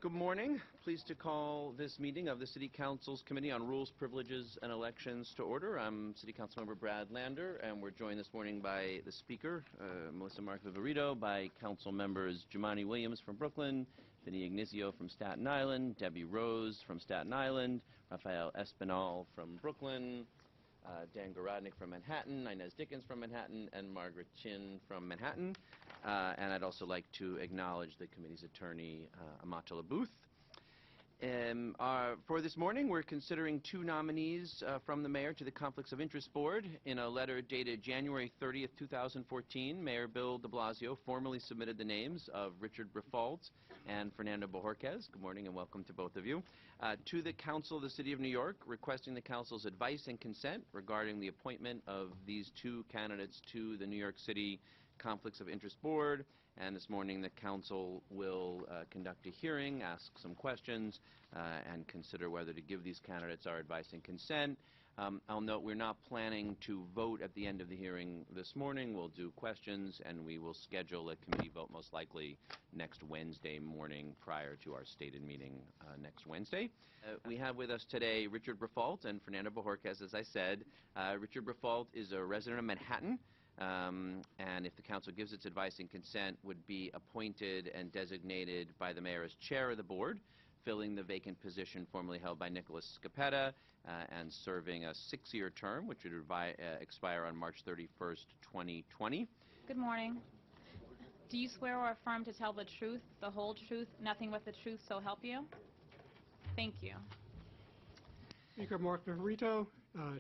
Good morning. Pleased to call this meeting of the City Council's Committee on Rules, Privileges, and Elections to order. I'm City Councilmember Brad Lander, and we're joined this morning by the Speaker, Melissa Mark-Viverito, by Council members Jumaane Williams from Brooklyn, Vinny Ignizio from Staten Island, Debbie Rose from Staten Island, Rafael Espinal from Brooklyn, Dan Garodnick from Manhattan, Inez Dickens from Manhattan, and Margaret Chin from Manhattan. And I'd also like to acknowledge the committee's attorney, Amatullah Booth. For this morning, we're considering two nominees from the mayor to the Conflicts of Interest Board. In a letter dated January 30th, 2014, Mayor Bill de Blasio formally submitted the names of Richard Briffault and Fernando Bojorquez, good morning and welcome to both of you, to the Council of the City of New York, requesting the Council's advice and consent regarding the appointment of these two candidates to the New York City Conflicts of Interest Board. And this morning the Council will conduct a hearing, ask some questions, and consider whether to give these candidates our advice and consent. I'll note we're not planning to vote at the end of the hearing this morning. We'll do questions, and we will schedule a committee vote most likely next Wednesday morning prior to our stated meeting next Wednesday. We have with us today Richard Briffault and Fernando Bojorquez, as I said. Richard Briffault is a resident of Manhattan. And if the Council gives its advice and consent, would be appointed and designated by the Mayor as chair of the board, filling the vacant position formerly held by Nicholas Scappetta, and serving a 6-year term, which would expire on March 31st, 2020. Good morning. Do you swear or affirm to tell the truth, the whole truth, nothing but the truth, so help you? Thank you. Speaker Mark-Viverito,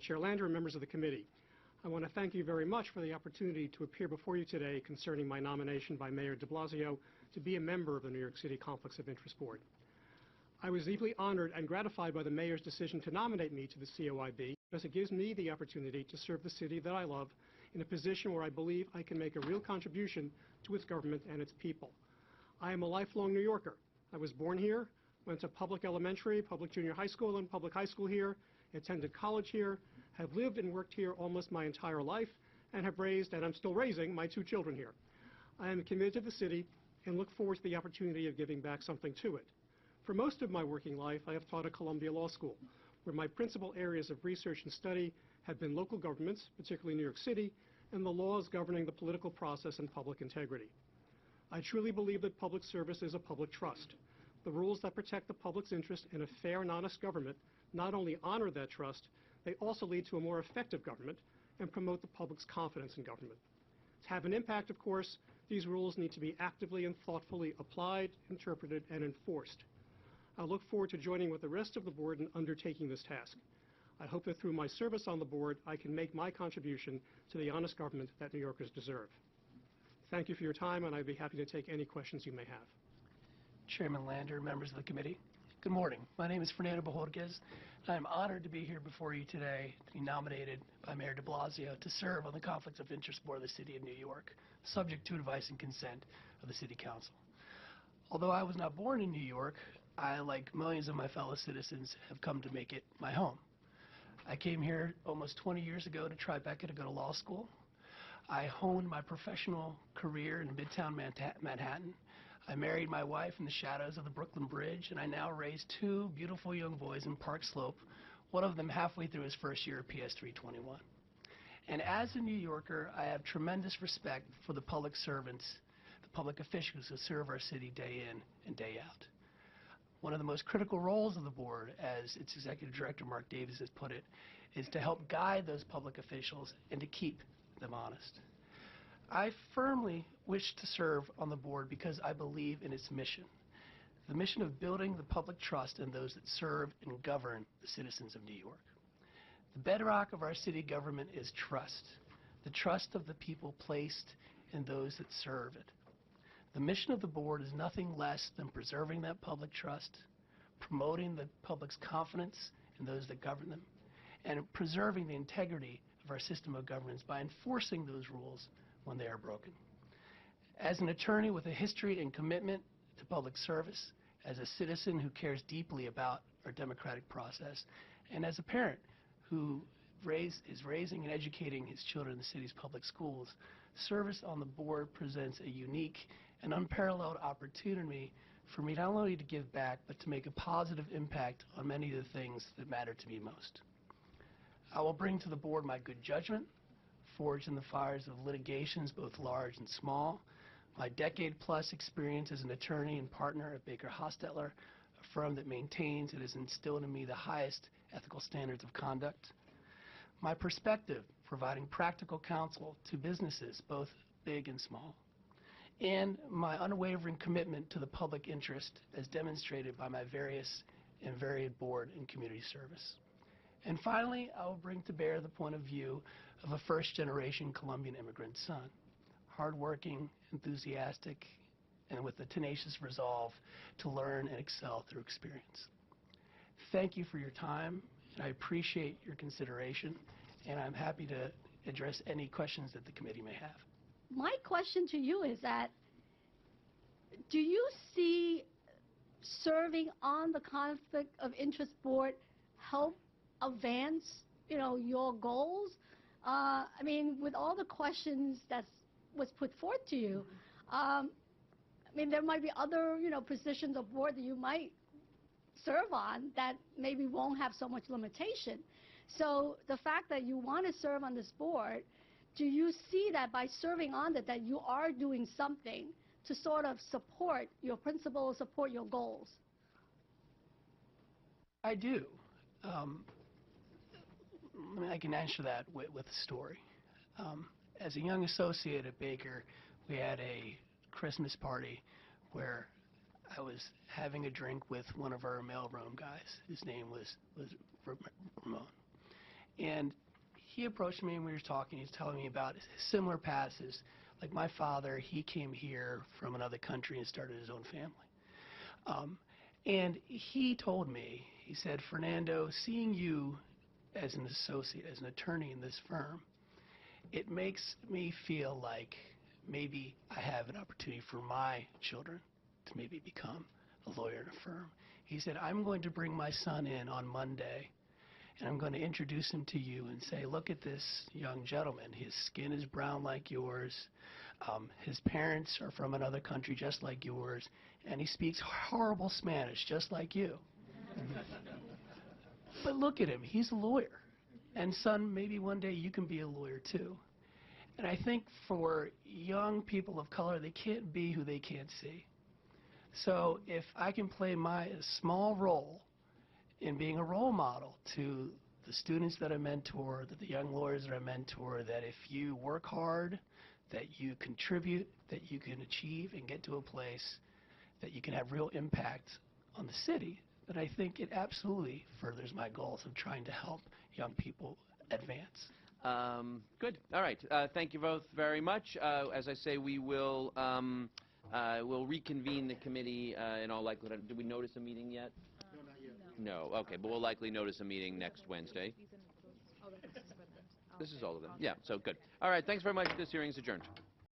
Chair Lander, and members of the committee. I want to thank you very much for the opportunity to appear before you today concerning my nomination by Mayor de Blasio to be a member of the New York City Conflicts of Interest Board. I was deeply honored and gratified by the Mayor's decision to nominate me to the COIB because it gives me the opportunity to serve the city that I love in a position where I believe I can make a real contribution to its government and its people. I am a lifelong New Yorker. I was born here, went to public elementary, public junior high school, and public high school here, attended college here, have lived and worked here almost my entire life, and have raised, and I'm still raising, my 2 children here. I am committed to the city and look forward to the opportunity of giving back something to it. For most of my working life, I have taught at Columbia Law School, where my principal areas of research and study have been local governments, particularly New York City, and the laws governing the political process and public integrity. I truly believe that public service is a public trust. The rules that protect the public's interest in a fair and honest government not only honor that trust, they also lead to a more effective government and promote the public's confidence in government. To have an impact, of course, these rules need to be actively and thoughtfully applied, interpreted, and enforced. I look forward to joining with the rest of the board in undertaking this task. I hope that through my service on the board, I can make my contribution to the honest government that New Yorkers deserve. Thank you for your time, and I'd be happy to take any questions you may have. Chairman Lander, members of the committee. Good morning. My name is Fernando Bojorquez, and I'm honored to be here before you today to be nominated by Mayor de Blasio to serve on the Conflicts of Interest Board of the City of New York, subject to advice and consent of the City Council. Although I was not born in New York, I, like millions of my fellow citizens, have come to make it my home. I came here almost 20 years ago to Tribeca to go to law school. I honed my professional career in Midtown Manhattan. I married my wife in the shadows of the Brooklyn Bridge, and I now raise 2 beautiful young boys in Park Slope, one of them halfway through his first year of PS 321. And as a New Yorker, I have tremendous respect for the public servants, the public officials who serve our city day in and day out. One of the most critical roles of the board, as its executive director Mark Davis has put it, is to help guide those public officials and to keep them honest. I firmly wish to serve on the board because I believe in its mission, the mission of building the public trust in those that serve and govern the citizens of New York. The bedrock of our city government is trust, the trust of the people placed in those that serve it. The mission of the board is nothing less than preserving that public trust, promoting the public's confidence in those that govern them, and preserving the integrity of our system of governance by enforcing those rules when they are broken. As an attorney with a history and commitment to public service, as a citizen who cares deeply about our democratic process, and as a parent who is raising and educating his children in the city's public schools, service on the board presents a unique and unparalleled opportunity for me not only to give back, but to make a positive impact on many of the things that matter to me most. I will bring to the board my good judgment, forged in the fires of litigations both large and small, my decade-plus experience as an attorney and partner at Baker Hostetler, a firm that maintains and has instilled in me the highest ethical standards of conduct, my perspective providing practical counsel to businesses both big and small, and my unwavering commitment to the public interest as demonstrated by my various and varied board and community service. And finally, I will bring to bear the point of view of a first-generation Colombian immigrant son, hardworking, enthusiastic, and with a tenacious resolve to learn and excel through experience. Thank you for your time, and I appreciate your consideration, and I'm happy to address any questions that the committee may have. My question to you is that, do you see serving on the Conflict of Interest Board help advance, your goals? I mean, with all the questions that was put forth to you, I mean, there might be other, positions of board that you might serve on that maybe won't have so much limitation. So the fact that you want to serve on this board, do you see that by serving on it that you are doing something to sort of support your principles, support your goals? I do. I can answer that with a story. As a young associate at Baker, we had a Christmas party where I was having a drink with one of our mailroom guys. His name was Ramon. And he approached me and we were talking. He was telling me about similar passes. Like my father, he came here from another country and started his own family. And he told me, he said, Fernando, seeing you as an associate, as an attorney in this firm, it makes me feel like maybe I have an opportunity for my children to maybe become a lawyer in a firm. He said, I'm going to bring my son in on Monday, and I'm going to introduce him to you and say, look at this young gentleman. His skin is brown like yours. His parents are from another country just like yours, and he speaks horrible Spanish just like you. But look at him. He's a lawyer. And son, maybe one day you can be a lawyer too. And I think for young people of color, they can't be who they can't see. So if I can play my small role in being a role model to the students that I mentor, the young lawyers that I mentor, that if you work hard, that you contribute, that you can achieve and get to a place that you can have real impact on the city, then I think it absolutely furthers my goals of trying to help young people advance. Good. All right. Thank you both very much. As I say, we will we'll reconvene the committee in all likelihood. Did we notice a meeting yet? No, not yet. No. Okay, but we'll likely notice a meeting next Wednesday. This is all of them. Yeah, so good. All right, thanks very much. This hearing is adjourned.